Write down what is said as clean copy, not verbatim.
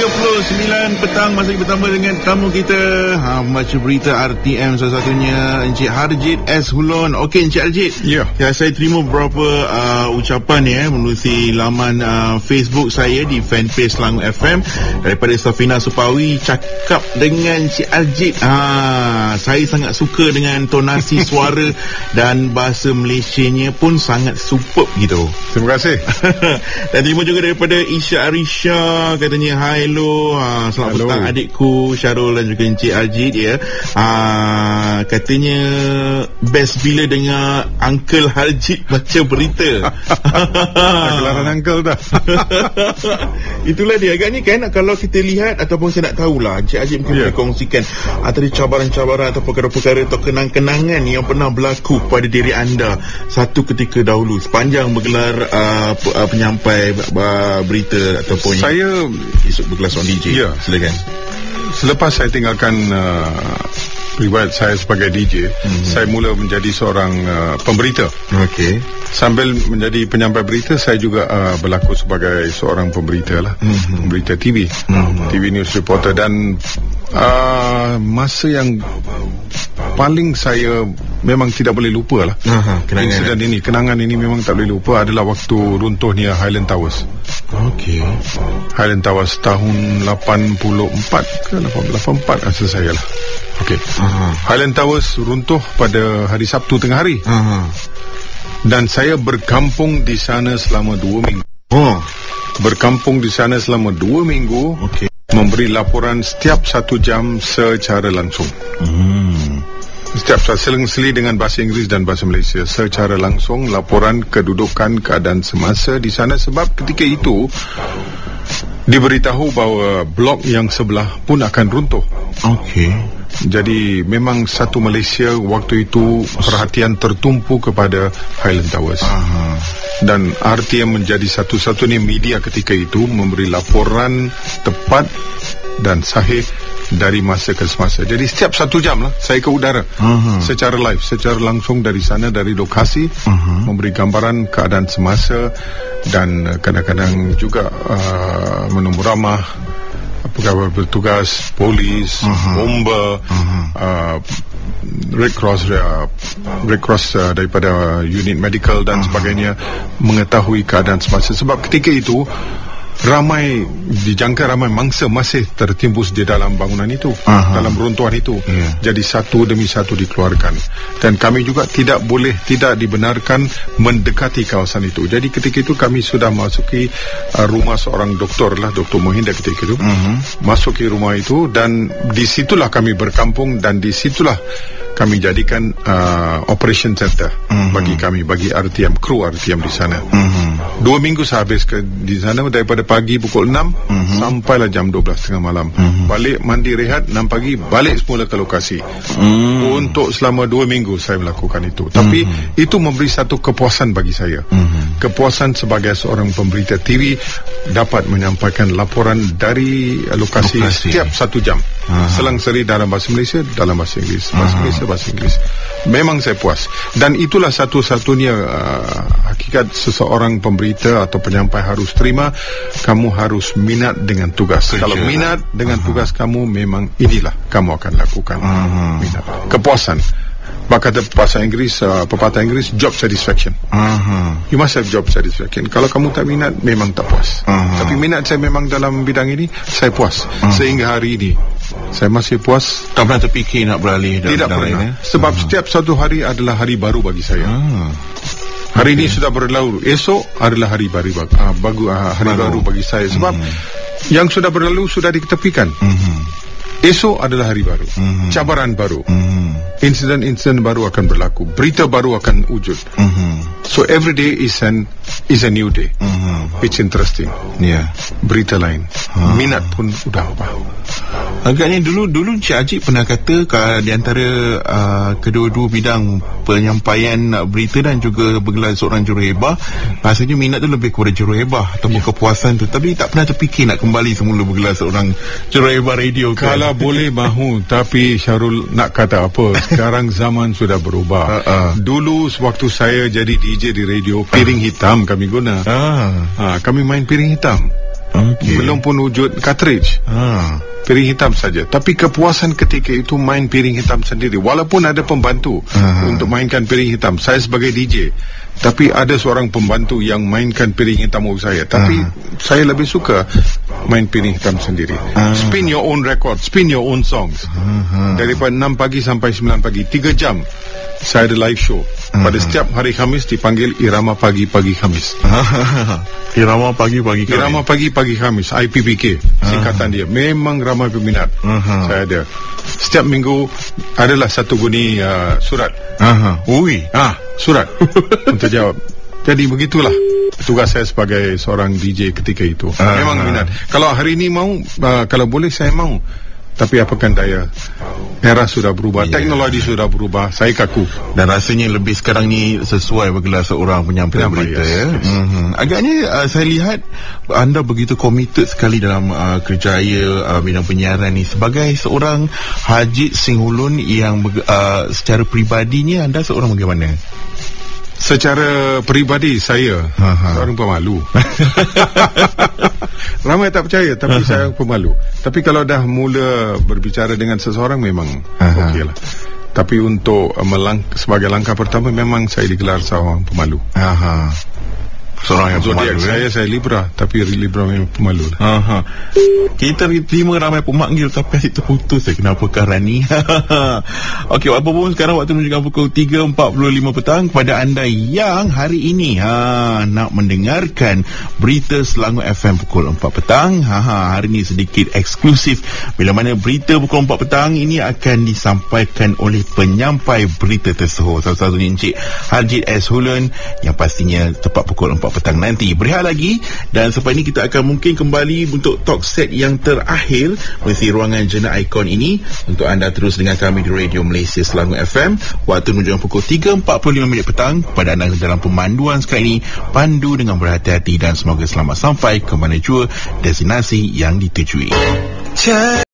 6.39 petang, masih bersama dengan tamu kita, membaca berita RTM, salah satunya Encik Harjit S. Hulon. Okey Encik Harjit, saya terima beberapa ucapan melalui laman Facebook saya di fanpage Selangor FM daripada Safina Supawi, cakap dengan Encik Harjit, saya sangat suka dengan tonasi suara dan bahasa Malaysianya pun sangat superb gitu. Terima kasih. Dan terima juga daripada Isya Arisha, katanya hello, selamat petang adikku Syarul dan juga Encik Harjit katanya best bila dengar Uncle Harjit baca berita. Gelaran Uncle dah. Itulah dia agaknya kan, kalau kita lihat ataupun saya nak tahulah Encik Harjit mungkin boleh kongsikan antara cabaran-cabaran atau perkara-perkara atau kenang-kenangan yang pernah berlaku pada diri anda satu ketika dahulu sepanjang bergelar penyampai berita ataupun saya bergelar seorang DJ. Silakan. Selepas saya tinggalkan riwayat saya sebagai DJ, saya mula menjadi seorang pemberita. Okey. Sambil menjadi penyampai berita, saya juga berlaku sebagai seorang pemberita lah. Pemberita TV. TV news reporter. Dan masa yang paling saya memang tidak boleh lupa lah, kenangan ini memang tak boleh lupa adalah waktu runtuhnya Highland Towers. Okey. Highland Towers tahun 84 ke 84 rasa saya lah. Okey. Highland Towers runtuh pada hari Sabtu tengah hari. Dan saya berkampung di sana selama 2 minggu. Berkampung di sana selama 2 minggu. Okey. Memberi laporan setiap 1 jam secara langsung. Setiap seling-seli dengan bahasa Inggeris dan bahasa Malaysia, secara langsung laporan kedudukan keadaan semasa di sana, sebab ketika itu diberitahu bahawa blok yang sebelah pun akan runtuh. Okey. Jadi memang satu Malaysia waktu itu perhatian tertumpu kepada Highland Towers. Dan RTM menjadi satu-satunya media ketika itu memberi laporan tepat dan sahih dari masa ke semasa. Jadi setiap 1 jam lah saya ke udara, secara live, secara langsung dari sana, dari lokasi, memberi gambaran keadaan semasa. Dan kadang-kadang juga menunggu ramah pegawai bertugas, polis, bomba, Red Cross daripada unit medical dan sebagainya, mengetahui keadaan semasa. Sebab ketika itu dijangka ramai mangsa masih tertimbus di dalam bangunan itu, dalam runtuhan itu. Jadi satu demi satu dikeluarkan. Dan kami juga tidak dibenarkan mendekati kawasan itu. Jadi ketika itu kami sudah masuki rumah seorang doktor lah, Dr. Mohinda ketika itu. Masuki rumah itu dan disitulah kami berkampung, dan disitulah kami jadikan operation center bagi kami, bagi RTM, kru RTM di sana. 2 minggu saya habis di sana, daripada pagi pukul 6 sampailah jam 12 tengah malam. Balik mandi rehat 6 pagi, balik semula ke lokasi. Untuk selama 2 minggu saya melakukan itu. Tapi itu memberi satu kepuasan bagi saya. Kepuasan sebagai seorang pemberita TV dapat menyampaikan laporan dari lokasi setiap 1 jam. Selang-seri dalam bahasa Malaysia, dalam bahasa Inggeris, bahasa Malaysia, bahasa Inggeris. Memang saya puas. Dan itulah satu-satunya hakikat seseorang pemberita atau penyampai harus terima. Kamu harus minat dengan tugas. Kalau minat dengan tugas kamu, memang inilah kamu akan lakukan. Minat. Kepuasan. Kata pepatah Inggeris, job satisfaction. You must have job satisfaction. Kalau kamu tak minat, memang tak puas. Tapi minat saya memang dalam bidang ini, saya puas. Sehingga hari ini saya masih puas. Tak pernah terfikir nak beralih dalam tidak pernah lain, sebab setiap satu hari adalah hari baru bagi saya. Hari ini sudah berlalu, esok adalah hari baru bagi saya. Sebab yang sudah berlalu sudah diketepikan. Esok adalah hari baru, cabaran baru, insiden-insiden baru akan berlaku, berita baru akan wujud. So every day is a new day. It's interesting. Berita lain, minat pun udah apa. Agaknya dulu Encik Harjit pernah kata di antara kedua-dua bidang penyampaian berita dan juga bergelar seorang juruhebah, rasanya minat tu lebih kepada juruhebah ataupun kepuasan tu, tapi tak pernah terfikir nak kembali semula bergelar seorang juruhebah radio. Kalau boleh mahu, tapi Syarul nak kata apa, sekarang zaman sudah berubah. Dulu waktu saya jadi DJ di radio, piring hitam kami guna. Kami main piring hitam. Belum pun wujud cartridge. Piring hitam saja. Tapi kepuasan ketika itu main piring hitam sendiri. Walaupun ada pembantu untuk mainkan piring hitam. Saya sebagai DJ, tapi ada seorang pembantu yang mainkan piring hitam untuk saya. Tapi saya lebih suka main piring hitam sendiri. Spin your own record, spin your own songs. Daripada 6 pagi sampai 9 pagi, 3 jam saya ada live show. Pada setiap hari Khamis dipanggil Irama Pagi-Pagi Khamis. Irama Pagi-Pagi Khamis. Irama Pagi-Pagi Khamis, IPPK singkatan dia. Memang ramai peminat. Saya ada. Setiap minggu adalah satu guni surat. Surat untuk jawab. Jadi begitulah tugas saya sebagai seorang DJ ketika itu. Memang minat. Kalau hari ini mau, kalau boleh saya mau. Tapi apakan daya, era sudah berubah, teknologi sudah berubah, saya kaku. Dan rasanya lebih sekarang ni sesuai bergelar seorang penyampai berita, ya. Agaknya saya lihat anda begitu committed sekali dalam kerjaya bidang penyiaran ni. Sebagai seorang Harjit Singhulun yang secara peribadinya anda seorang bagaimana? Secara peribadi saya seorang pemalu. Ramai tak percaya, tapi saya pemalu. Tapi kalau dah mula berbicara dengan seseorang memang okey lah. Tapi untuk sebagai langkah pertama memang saya digelar seorang pemalu. Seorang yang pemalu, saya Libra, tapi Libra memang pemalu lah. Kita terima ramai pemanggil tapi asyik terputus. Kenapakah Rani? Okey, apa pun sekarang waktu menunjukkan pukul 3.45 petang. Kepada anda yang hari ini nak mendengarkan berita Selangor FM pukul 4 petang, hari ini sedikit eksklusif. Bila mana berita pukul 4 petang ini akan disampaikan oleh penyampai berita tersebut. Salah satunya Encik Harjit S. Hulun, yang pastinya tepat pukul 4 petang nanti. Berehat lagi, dan selepas ini kita akan mungkin kembali untuk talk set yang terakhir mesti ruangan Jena Icon ini untuk anda terus dengan kami di Radio Malaysia Selangor FM. Waktu menunjukkan pukul 3.45 petang. Pada anda dalam pemanduan sekarang ini, pandu dengan berhati-hati dan semoga selamat sampai ke mana jua destinasi yang ditujui.